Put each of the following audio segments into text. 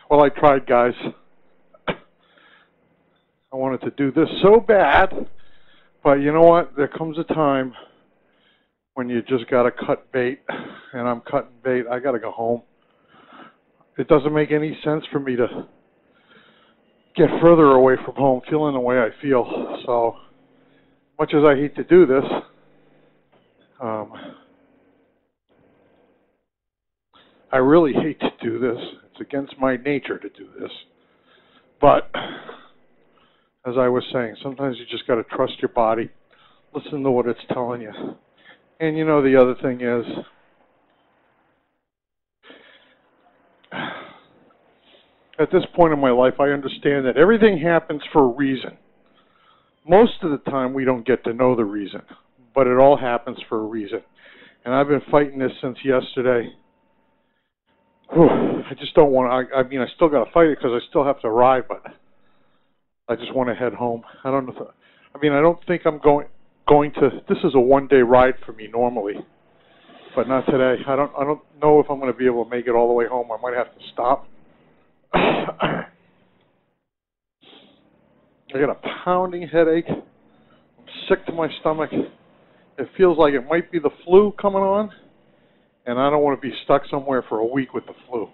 Well, I tried, guys. I wanted to do this so bad, but you know what? There comes a time when you just got to cut bait, and I'm cutting bait. I got to go home. It doesn't make any sense for me to get further away from home feeling the way I feel. So, much as I hate to do this, I really hate to do this. It's against my nature to do this. But, as I was saying, sometimes you just got to trust your body, listen to what it's telling you. And you know, the other thing is, at this point in my life, I understand that everything happens for a reason. Most of the time, we don't get to know the reason, but it all happens for a reason. And I've been fighting this since yesterday. I just don't want to, I mean, I still got to fight it because I still have to ride, but I just want to head home. I don't know if, I don't think I'm going to, this is a one-day ride for me normally, but not today. I don't know if I'm going to be able to make it all the way home. I might have to stop. I got a pounding headache. I'm sick to my stomach. It feels like it might be the flu coming on, and I don't want to be stuck somewhere for a week with the flu.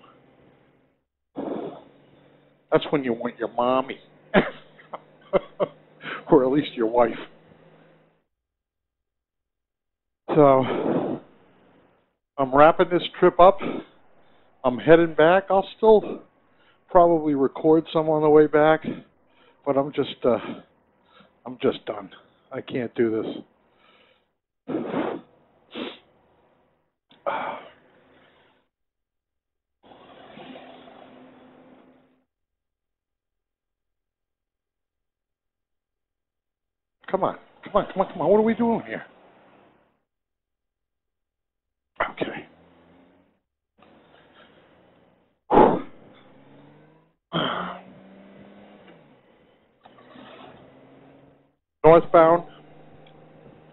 That's when you want your mommy, or at least your wife. So, I'm wrapping this trip up. I'm heading back. I'll still probably record some on the way back, but I'm just done. I can't do this. Come on. What are we doing here? Okay. Northbound,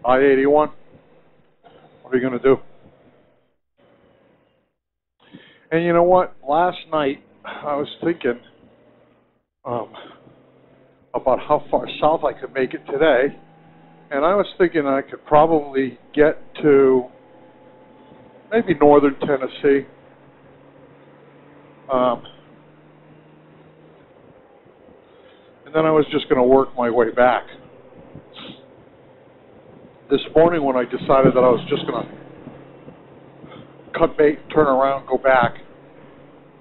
I-81. What are you going to do? And you know what? Last night, I was thinking about how far south I could make it today. And I was thinking I could probably get to maybe northern Tennessee. And then I was just going to work my way back. This morning when I decided that I was just going to cut bait, turn around, go back,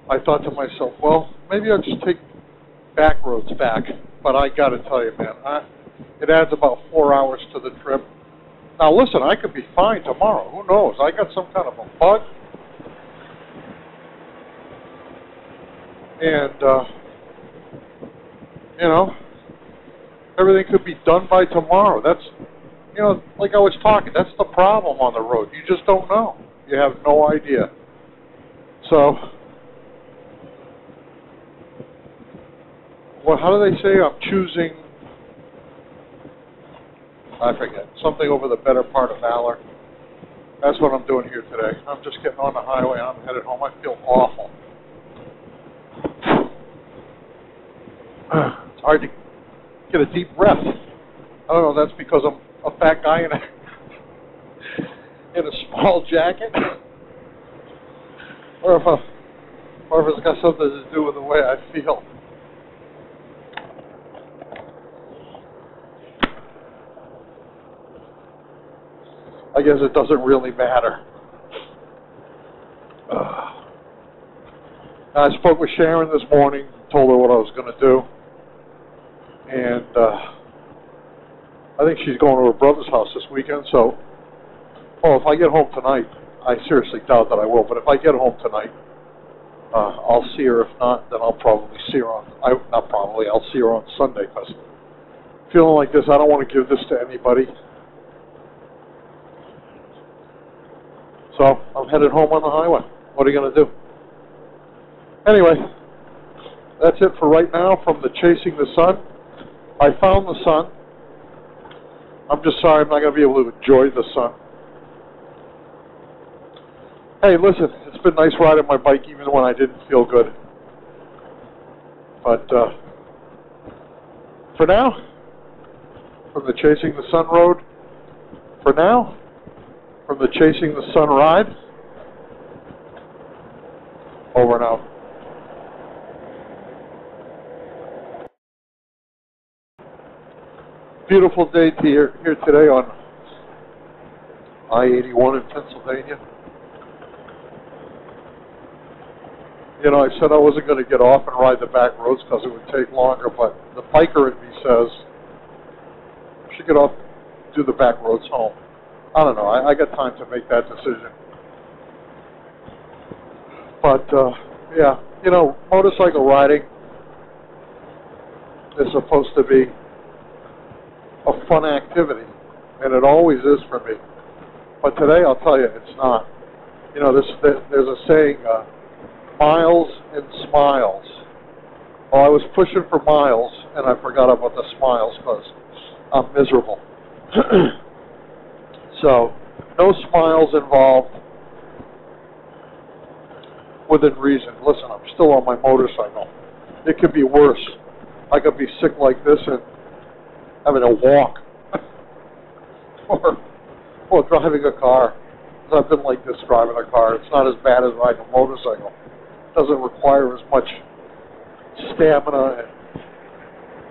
I thought to myself, well, maybe I'll just take back roads back. But I got to tell you, man, it adds about 4 hours to the trip. Now, listen, I could be fine tomorrow. Who knows? I got some kind of a bug. And, you know, everything could be done by tomorrow. That's, you know, like I was talking, that's the problem on the road. You just don't know. You have no idea. So, well, how do they say? I'm choosing, I forget, something over the better part of valor. That's what I'm doing here today. I'm just getting on the highway. I'm headed home. I feel awful. It's hard to get a deep breath. I don't know, that's because I'm a fat guy in a small jacket, or if it's got something to do with the way I feel. I guess it doesn't really matter. I spoke with Sharon this morning, told her what I was going to do, and I think she's going to her brother's house this weekend, so, if I get home tonight, I seriously doubt that I will, but if I get home tonight, I'll see her. If not, then I'll probably see her I'll see her on Sunday, because feeling like this, I don't want to give this to anybody. So, I'm headed home on the highway. What are you going to do? Anyway, that's it for right now from the Chasing the Sun. I found the sun. I'm just sorry I'm not going to be able to enjoy the sun. Hey, listen, it's been nice riding my bike even when I didn't feel good. But for now, from the Chasing the Sun road, for now, from the Chasing the Sun ride, over and out. Beautiful day here today on I-81 in Pennsylvania. You know, I said I wasn't going to get off and ride the back roads because it would take longer, but the biker in me says I should get off, do the back roads home. I don't know. I got time to make that decision. But, yeah, you know, motorcycle riding is supposed to be a fun activity, and it always is for me. But today, I'll tell you, it's not. You know, there's a saying, miles and smiles. Well, I was pushing for miles, and I forgot about the smiles because I'm miserable. So, no smiles involved within reason. Listen, I'm still on my motorcycle. It could be worse. I could be sick like this and having to walk or driving a car. I've been like this driving a car. It's not as bad as riding a motorcycle. It doesn't require as much stamina.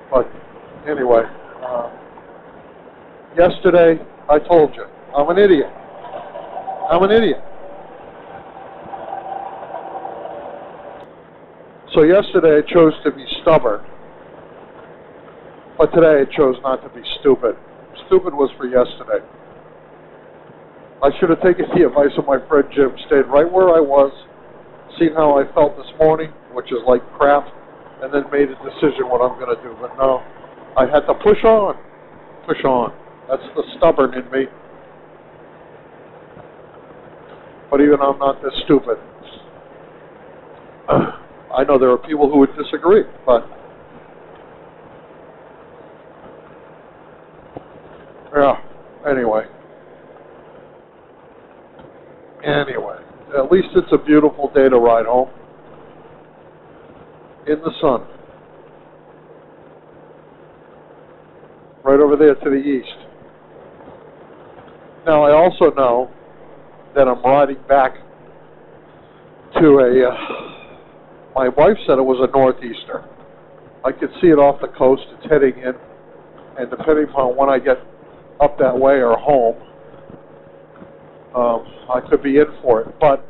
But anyway, yesterday I told you, I'm an idiot. I'm an idiot. So yesterday I chose to be stubborn, but today I chose not to be stupid. Stupid was for yesterday. I should have taken the advice of my friend Jim, stayed right where I was, seen how I felt this morning, which is like crap, and then made a decision what I'm going to do. But no, I had to push on. Push on. That's the stubborn in me. But even I'm not this stupid. I know there are people who would disagree, but yeah, anyway, at least it's a beautiful day to ride home in the sun. Right over there to the east. Now I also know that I'm riding back to my wife said it was a northeaster. I could see it off the coast. It's heading in, and depending upon when I get up that way or home, I could be in for it. But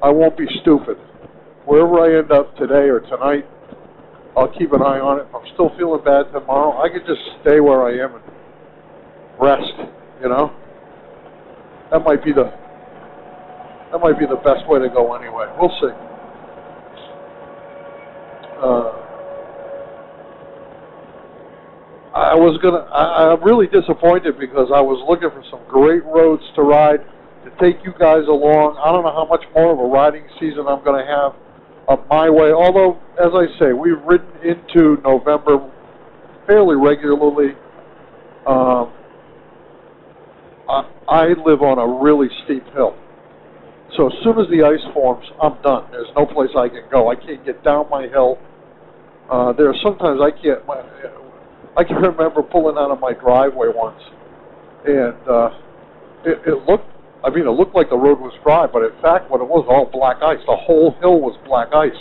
I won't be stupid. Wherever I end up today or tonight, I'll keep an eye on it. If I'm still feeling bad tomorrow, I could just stay where I am and rest. You know, that might be the best way to go anyway. We'll see. I'm really disappointed because I was looking for some great roads to ride, to take you guys along. I don't know how much more of a riding season I'm going to have up my way. Although, as I say, we've ridden into November fairly regularly. I live on a really steep hill. So as soon as the ice forms, I'm done. There's no place I can go. I can't get down my hill. There are sometimes I can't. I can remember pulling out of my driveway once, and it looked. I mean, it looked like the road was dry, but in fact, when it was all black ice, the whole hill was black ice.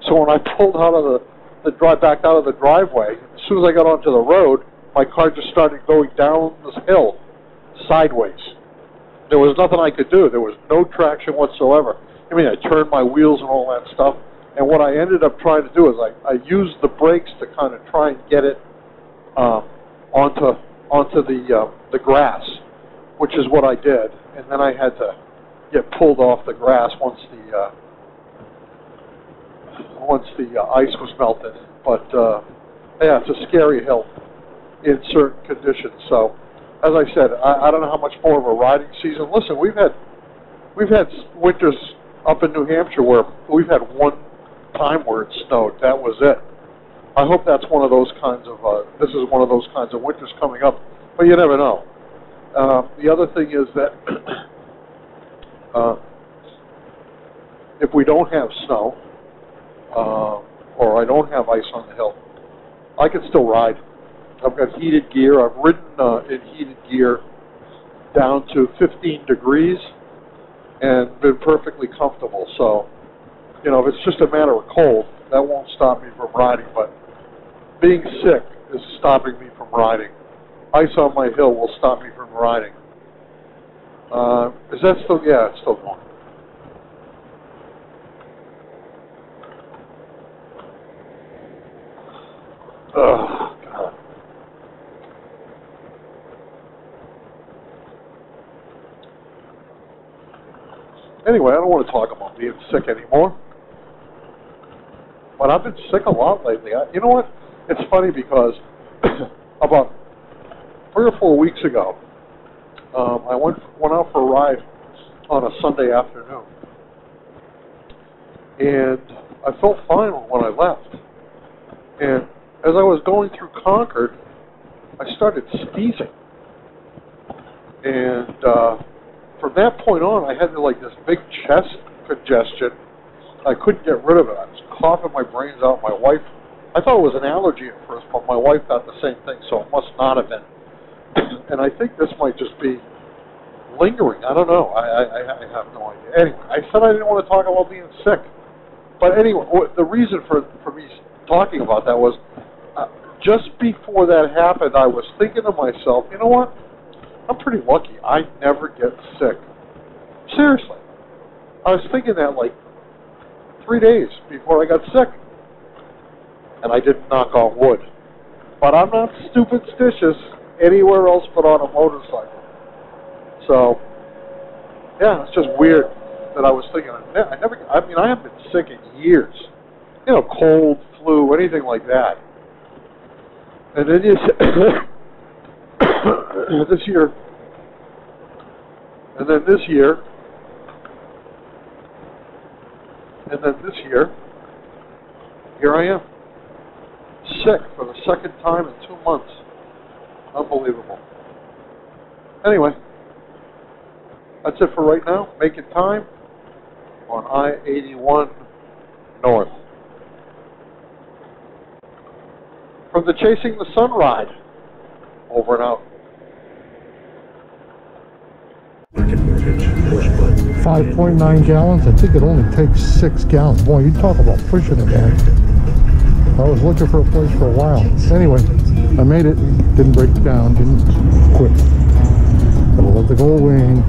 So when I pulled out of back out of the driveway, as soon as I got onto the road, my car just started going down this hill sideways. There was nothing I could do. There was no traction whatsoever. I mean, I turned my wheels and all that stuff. And what I ended up trying to do is I used the brakes to kind of try and get it onto the grass, which is what I did. And then I had to get pulled off the grass once the ice was melted. But yeah, it's a scary hill in certain conditions. So, as I said, I don't know how much more of a riding season. Listen, we've had winters up in New Hampshire where we've had one time where it snowed. That was it. I hope that's one of those kinds of. This is one of those kinds of winters coming up, but you never know. The other thing is that if we don't have snow, or I don't have ice on the hill, I can still ride. I've got heated gear. I've ridden in heated gear down to 15 degrees and been perfectly comfortable. So, you know, if it's just a matter of cold, that won't stop me from riding, but being sick is stopping me from riding. Ice on my hill will stop me from riding. Is that still, yeah, it's still going. Oh, God. Anyway, I don't want to talk about being sick anymore. But I've been sick a lot lately. You know what? It's funny because about 3 or 4 weeks ago, I went out for a ride on a Sunday afternoon. And I felt fine when I left. And as I was going through Concord, I started sneezing. And from that point on, I had like this big chest congestion. I couldn't get rid of it. I was coughing my brains out. My wife, I thought it was an allergy at first, but my wife got the same thing, so it must not have been. And I think this might just be lingering. I don't know. I have no idea. Anyway, I said I didn't want to talk about being sick. But anyway, the reason for me talking about that was just before that happened, I was thinking to myself, you know what? I'm pretty lucky. I never get sick. Seriously. I was thinking that like 3 days before I got sick. And I didn't knock on wood. But I'm not superstitious anywhere else but on a motorcycle. So, yeah, it's just weird that I was thinking, I haven't been sick in years. You know, cold, flu, anything like that. And then this year, and then this year, and then this year, here I am, sick for the second time in 2 months. Unbelievable. Anyway, that's it for right now. Making time on I-81 North. From the Chasing the Sun ride, over and out. 5.9 gallons. I think it only takes 6 gallons. Boy, you talk about pushing it, man. I was looking for a place for a while. Anyway, I made it. Didn't break down. Didn't quit. Gotta love the Goldwing.